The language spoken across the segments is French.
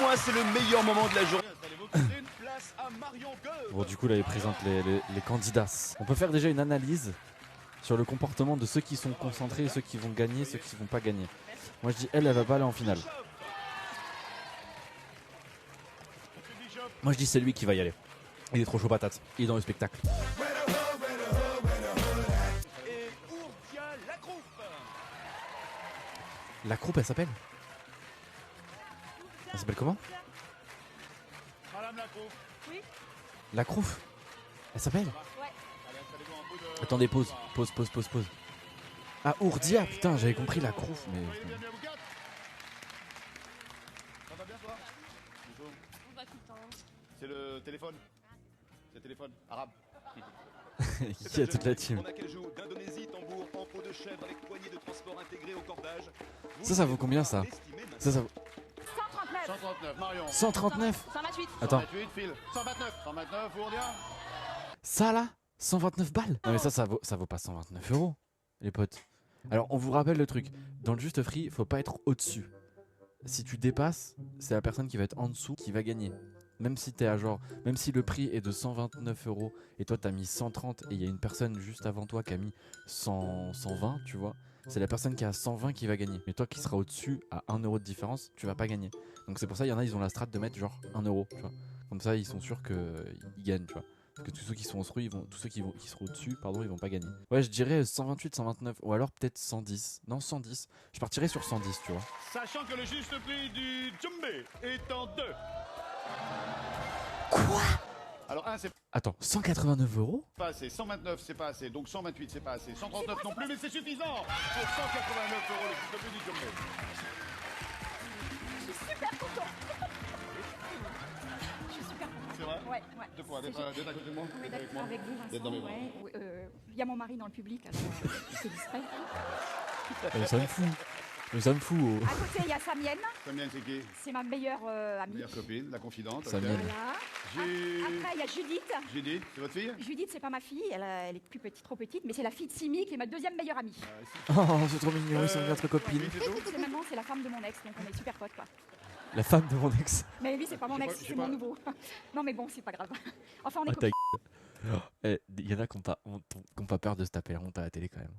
moi, c'est le meilleur moment de la journée. Bon, du coup, là, il présente les candidats. On peut faire déjà une analyse sur le comportement de ceux qui sont concentrés et ceux qui vont gagner, ceux qui vont pas gagner. Moi, je dis, elle va pas aller en finale. Moi, je dis, c'est lui qui va y aller. Il est trop chaud patate. Il est dans le spectacle. La croupe, elle s'appelle? Elle s'appelle comment? Madame Lacrouf. Oui. La croupe? Elle s'appelle? Ouais. Attendez, pause. Ah, Ourdia, putain, j'avais compris la croupe, mais... Ça va bien, toi? Bonjour. On va tout le temps. C'est le téléphone. C'est le téléphone arabe. Il y a toute la team. Ça vaut combien, ça? Ça vaut... 139. 139, Marion. 139? 128. Attends. 128, file. 129. 129, Ourdia. Ça, là? 129 balles? Non, mais ça vaut pas 129 €, les potes. Alors, on vous rappelle le truc. Dans le juste free, faut pas être au-dessus. Si tu dépasses, c'est la personne qui va être en dessous qui va gagner. Même si t'es à genre, même si le prix est de 129 € et toi t'as mis 130 et il y a une personne juste avant toi qui a mis 120, tu vois, c'est la personne qui a 120 qui va gagner. Mais toi qui seras au-dessus à 1 € de différence, tu vas pas gagner. Donc c'est pour ça il y en a, ils ont la strat de mettre genre 1 €, tu vois. Comme ça ils sont sûrs qu'ils gagnent, tu vois. Parce que tous ceux qui sont au-dessus, tous ceux qui seront au-dessus, pardon, ils vont pas gagner. Ouais, je dirais 128, 129 ou alors peut-être 110. Non, 110. Je partirais sur 110, tu vois. Sachant que le juste prix du Jumbe est en 2. Quoi? Alors 1 c'est Attends, 189 €? pas assez, 129 c'est pas assez, donc 128 c'est pas assez, 139 non plus, mais c'est suffisant pour 189 € le juste prix du Jumbe. Je suis super content. Je suis super content. C'est vrai? Ouais. De quoi? D'être à côté de moi? Oui, D'être avec moi? avec vous, Vincent. D'être dans mes bras. Ouais. Il y a mon mari dans le public, alors c'est discret. Ça me fout. Mais ça me fout. Oh. À côté, il y a Samienne. Samienne c'est qui? C'est ma meilleure amie. Meilleure copine, la confidente. Samienne. ok. Voilà. Après, il y a Judith. Judith, c'est votre fille? Judith, c'est pas ma fille, elle est plus petite, trop petite, mais c'est la fille de Simi qui est ma deuxième meilleure amie. Oh, c'est trop mignon, ils sont notre copine. Oui, c'est tout? C'est maman, c'est la femme de mon ex, donc on est super potes, quoi. La femme de mon ex. Mais lui, c'est pas mon Je sais ex, pas- je sais c'est mon pas. nouveau. Non, mais bon, c'est pas grave. Enfin, on est Ah, ta copains. gueule. Il y en a qui ont pas peur de se taper la honte à la télé quand même.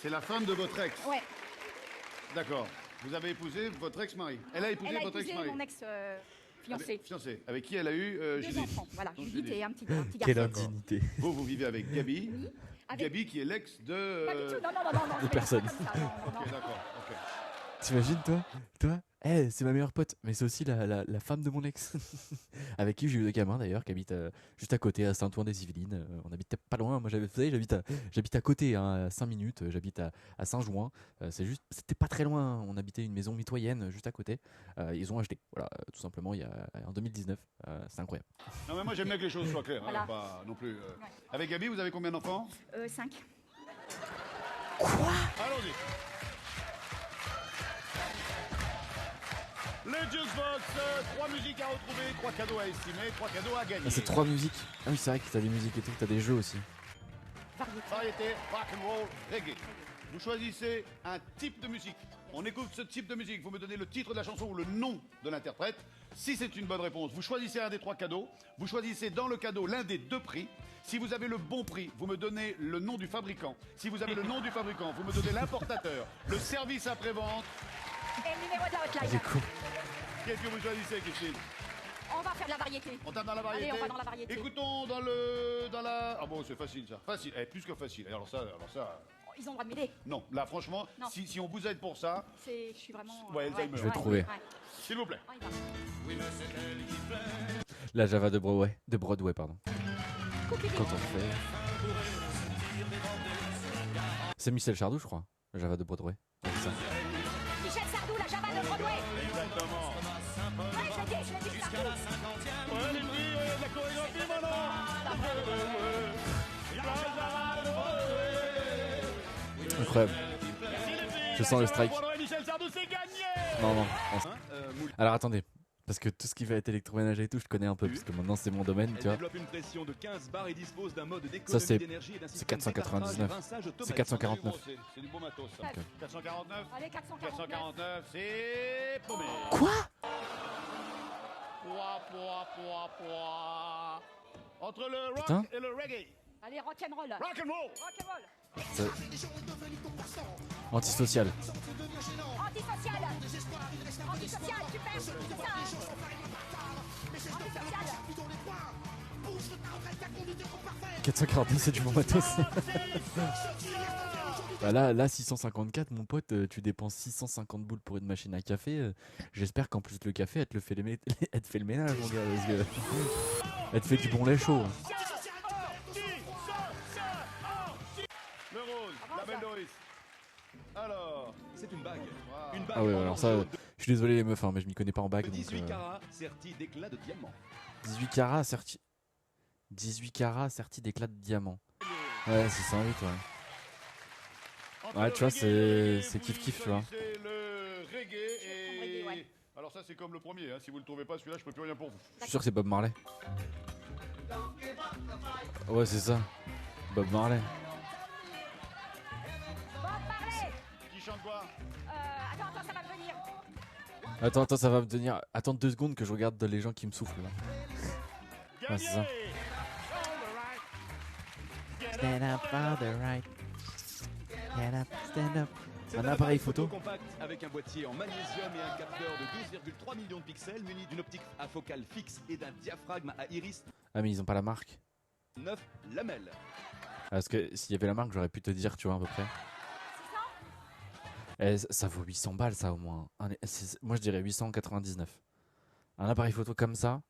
C'est la femme de votre ex? Ouais, D'accord. Vous avez épousé votre ex-mari? Elle a épousé elle a votre épousé ex-mari? mon ex-fiancé. Fiancé. Avec qui elle a eu 2 Judith? enfants, voilà, Donc, Judith Judith. et un petit garçon. Quelle indignité. Vous vivez avec Gabi. Avec- Gabi qui est l'ex de... Pas du tout, non. de personne. Comme ça, non. Ok, d'accord, ok. T'imagines toi, c'est ma meilleure pote, mais c'est aussi la femme de mon ex, avec qui j'ai eu des gamins d'ailleurs, qui habite juste à côté à Saint-Ouen-des-Yvelines. On habite pas loin. Moi, vous savez, j'habite à côté, hein, à 5 minutes. J'habite à Saint-Jouin. C'était pas très loin. On habitait une maison mitoyenne juste à côté. Ils ont acheté, voilà, tout simplement, en 2019. C'est incroyable. Non mais moi j'aime bien que les choses soient claires, Voilà. hein, pas non plus. Avec Gabi, vous avez combien d'enfants? 5. Allons-y. Le Juice Box, 3 musiques à retrouver, 3 cadeaux à estimer, 3 cadeaux à gagner. Ah, c'est 3 musiques. Ah oui, c'est vrai que t'as des musiques et tout, t'as des jeux aussi. Variété, rock and roll, reggae. Vous choisissez un type de musique. On écoute ce type de musique. Vous me donnez le titre de la chanson ou le nom de l'interprète. Si c'est une bonne réponse, vous choisissez un des 3 cadeaux. Vous choisissez dans le cadeau l'un des 2 prix. Si vous avez le bon prix, vous me donnez le nom du fabricant. Si vous avez le nom du fabricant, vous me donnez l'importateur, le service après-vente. Et le numéro de la C'est hotline. cool. Qu'est-ce que vous choisissez, Christine? On va faire de la variété. On tape dans la variété. Allez, on va dans la variété. Écoutons dans la... Ah bon, c'est facile ça. Facile, plus que facile. Alors ça... Ils ont le droit de m'aider. Non, là franchement, Non. si on vous aide pour ça, Je suis vraiment... Ouais, Alzheimer. Je vais trouver. s'il vous plaît. On y va. La Java de Broadway, pardon. Coupez-les. Quand on fait. C'est Michel Sardou, je crois. La Java de Broadway. C'est ça. Michel Sardou, la Java de Broadway. Exactement. Ouais, je l'ai dit, Sardou. Ouais, les filles, de la chorégraphie maintenant. Incroyable. Je sens le strike. Michel Sardou, c'est gagné. Non. Alors attendez. Parce que tout ce qui va être électroménager et tout, je connais un peu. Parce que maintenant, c'est mon domaine, tu vois. développe une pression de 15 bars et dispose d'un mode Ça, c'est d'économie d'énergie et d'un c'est système 499. d'écartage et rinçage C'est automatique. 449. C'est du beau matos ça. Ok. 449. Allez, 449. 449, c'est paumé. Quoi? entre le rock Putain. et le reggae. Allez, rock'n'roll. Rock'n'roll. Rock'n'roll. Antisocial. Antisocial. Antisocial, super. C'est ça. Antisocial. 442, c'est du bon matos. Bah là, 654, mon pote, tu dépenses 650 boules pour une machine à café. J'espère qu'en plus le café, elle te fait elle te fait le ménage, mon gars. Parce que elle te fait du bon lait chaud. Le rose, la belle Doris. Alors, C'est une bague. wow. Une bague Ah ouais, en alors or ça, jaune je suis désolé les meufs, hein, mais je m'y connais pas en bague. de Donc, 18 carats serti d'éclats de diamant. 18 carats serti. 18 carats serti d'éclats de diamant. Ouais, c'est 108, ouais. Entre Ouais, le tu vois, reggae, c'est vous kiff-kiff, tu vois. choisissez le reggae et... Reggae, ouais. Alors ça, c'est comme le premier. Hein. Si vous le trouvez pas, celui-là, je peux plus rien pour vous. Je suis sûr que c'est Bob Marley. Ouais, c'est ça. Bob Marley. Bon, parlez. Qui chante quoi? Attends, ça va venir. Attends, ça va me tenir. Attends 2 secondes que je regarde les gens qui me soufflent là. Ah, c'est ça. Stand up for the right. Get up, stand up. C'est Un appareil photo. compact avec un boîtier en magnésium et un capteur de 12,3 millions de pixels muni d'une optique à focale fixe et d'un diaphragme à iris Ah, mais ils ont pas la marque. 9 lamelles. Parce que s'il y avait la marque, j'aurais pu te dire, tu vois, à peu près. 600. Ça vaut 800 balles, ça au moins. Moi, je dirais 899. Un appareil photo comme ça.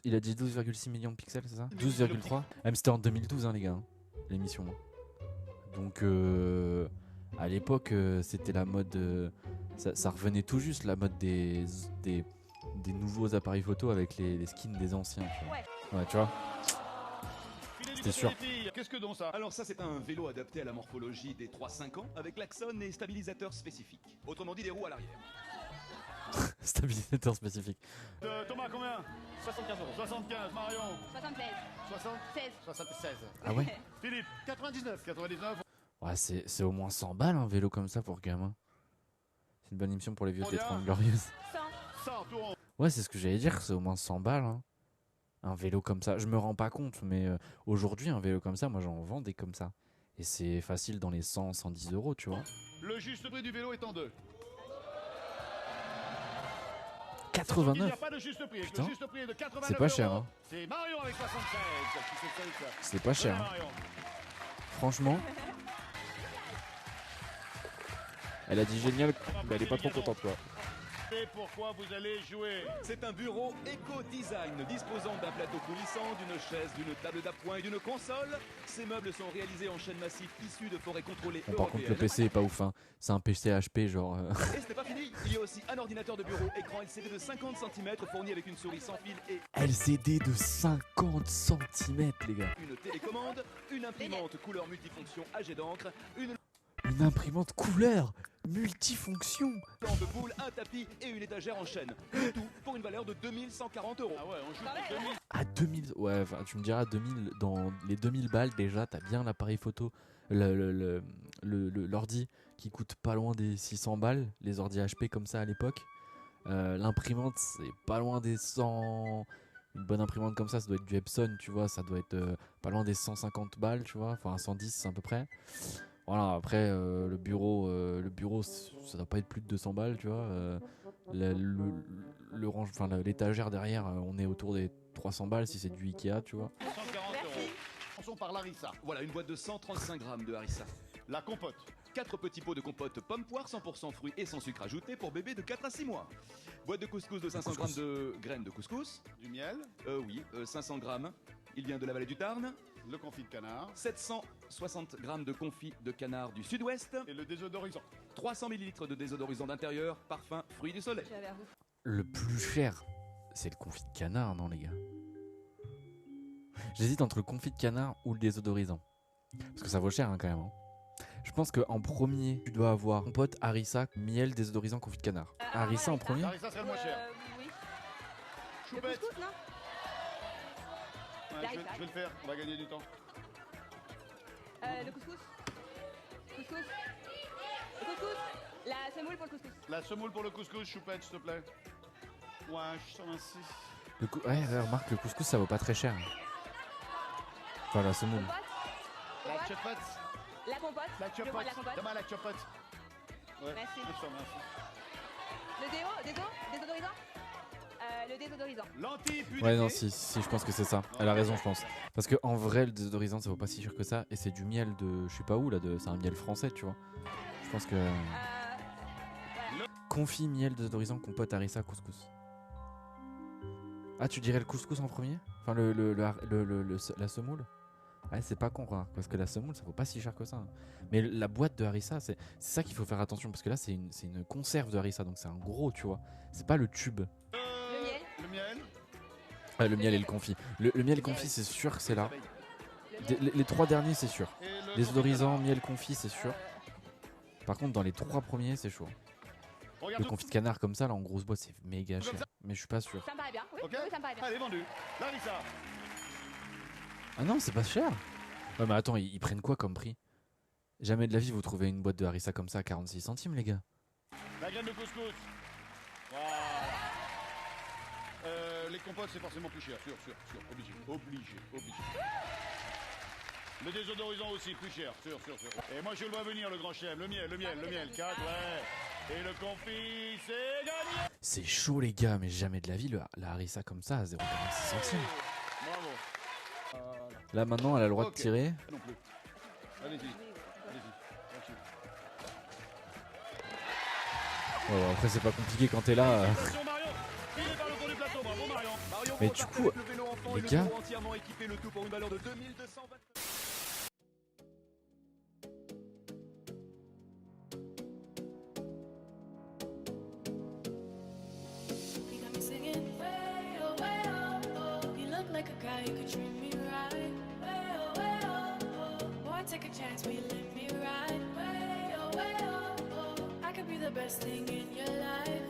Il a dit 12,6 millions de pixels, c'est ça 12,3. Ah, mais c'était en 2012, hein, les gars, hein, l'émission. Donc, à l'époque, c'était la mode. Ça revenait tout juste, la mode des nouveaux appareils photo avec les skins des anciens. Tu vois. Ouais, tu vois. C'était sûr. Qu'est-ce que donc ça? Alors ça c'est un vélo adapté à la morphologie des 3-5 ans avec klaxon et stabilisateur spécifique. Autrement dit des roues à l'arrière. Stabilisateur spécifique. Thomas, combien? 75 euros. 75. Marion? 76. 60? 16. 76. Ah ouais. Philippe? 99. 99. Ouais, c'est au moins 100 balles un vélo comme ça pour gamin. C'est une bonne émission pour les vieux de les Combien 30 glorieuses. 100. 100, tout rond. Ouais, c'est ce que j'allais dire, c'est au moins 100 balles. Hein. Un vélo comme ça, je me rends pas compte, mais aujourd'hui, un vélo comme ça, moi j'en vends des comme ça. Et c'est facile dans les 100, 110 euros, tu vois. Le juste prix du vélo est en 2. 89. Il n'y a pas de juste prix. Putain. Le juste prix est de 89 C'est pas cher, euros. hein. C'est Marion avec 76. C'est pas cher. Hein. Marion. Franchement. Elle a dit génial, mais elle est pas trop contente, quoi. Et pourquoi vous allez jouer? C'est un bureau éco-design disposant d'un plateau coulissant, d'une chaise, d'une table d'appoint et d'une console. Ces meubles sont réalisés en chaîne massif issue de forêts contrôlées Bon, par contre, le européennes. PC est pas ouf, hein. C'est un PC HP, genre. Et ce n'est pas fini, il y a aussi un ordinateur de bureau écran LCD de 50 cm fourni avec une souris sans fil et LCD de 50 cm, les gars. une télécommande, une imprimante couleur multifonction âgée d'encre, une Une imprimante couleur multifonction. lampe de boule, un tapis et une étagère en chaîne. Le tout pour une valeur de 2140 euros. Ah ouais, on joue pour 2000. À 2000, ouais, enfin, tu me diras 2000, dans les 2000 balles déjà, t'as bien l'appareil photo, l'ordi qui coûte pas loin des 600 balles, les ordi HP comme ça à l'époque. L'imprimante, c'est pas loin des 100. Une bonne imprimante comme ça doit être du Epson, tu vois, ça doit être pas loin des 150 balles, tu vois, enfin 110 à peu près. Voilà, après le bureau, ça doit pas être plus de 200 balles, tu vois. L'étagère derrière, on est autour des 300 balles si c'est du Ikea, tu vois. 140 euros. Commençons par Larissa. Voilà une boîte de 135 grammes de harissa. La compote. 4 petits pots de compote pomme-poire 100% fruits et sans sucre ajouté pour bébé de 4 à 6 mois. Boîte de couscous de 500 grammes de graines de couscous. Du miel. Oui, 500 grammes. Il vient de la vallée du Tarn. Le confit de canard. 760 grammes de confit de canard du sud-ouest. Et le désodorisant. 300 ml de désodorisant d'intérieur, parfum, fruits du soleil. J'avais un verre d'eau. Le plus cher, c'est le confit de canard, non les gars? J'hésite entre le confit de canard ou le désodorisant. Parce que ça vaut cher hein, quand même. Hein. Je pense qu'en premier, tu dois avoir mon pote harissa, miel, désodorisant, confit de canard. Harissa en premier? Larissa serait le moins cher. Oui. Le Choupette. couscous, non? Ouais, je vais le faire, on va gagner du temps. Le couscous. Couscous. Le couscous. La semoule pour le couscous. La semoule pour le couscous, choupette, s'il te plaît. Ouais, je sens ainsi. Ouais, remarque, le couscous ça vaut pas très cher. Enfin, la semoule. La chopotte. La compote. La Je veux voir chopotte. la compote. Demain la chopotte. Ouais. Merci. Merci. Le désodorisant. Le désodorisant. L'anti-pudicité. Ouais, non, si, je pense que c'est ça. Elle a raison, je pense. Parce que en vrai, le désodorisant ça vaut pas si cher que ça. Et c'est du miel de. Je sais pas où là, c'est un miel français, tu vois. Je pense que. Confit, miel, désodorisant, compote, harissa, couscous. Ah, tu dirais le couscous en premier? Enfin, la semoule? Ouais, c'est pas con, quoi. Parce que la semoule, ça vaut pas si cher que ça. Hein. Mais la boîte de harissa, c'est ça qu'il faut faire attention. Parce que là, c'est une conserve de harissa. Donc c'est un gros, tu vois. C'est pas le tube. Le miel. Le miel. Ouais, le miel et le confit. Le miel et le confit, c'est sûr que c'est là. Les 3 derniers, c'est sûr. Désodorisant, miel, confit, c'est sûr. Par contre, dans les 3 premiers, c'est chaud. Regarde Le confit de canard comme ça, là, en grosse boîte, c'est méga cher. Mais je suis pas sûr. Ça me paraît bien. Oui, Ok. oui, ça me paraît bien. Allez, vendu. Larissa. Ah non, c'est pas cher. Ouais, mais attends, ils prennent quoi comme prix? Jamais de la vie, vous trouvez une boîte de harissa comme ça à 46 centimes, les gars. La graine de couscous. Voilà. Les compotes, c'est forcément plus cher. Sûr. Obligé. Le désodorisant aussi, plus cher. Sûr. Et moi, je le vois venir, le grand chef. Le miel. 4, ouais. Et le confit, c'est gagné. C'est chaud, les gars, mais jamais de la vie, la harissa comme ça à 0,46 centimes. Bravo. Là, maintenant, elle a le droit Ok. de tirer. Non plus. Allez-y. Tranquille. Ouais, bon, après, c'est pas compliqué quand t'es là. Attention, Marion. Il est par le fond du plateau. Bravo, Marion. Mais du coup, le vélo enfant les et le gars- vélo entièrement équipé, le tout pour une valeur de 2220. You got me singing way oh, oh. You look like a guy who could treat me right. Way oh. Boy, take a chance, will you let me ride? Way oh. I could be the best thing in your life.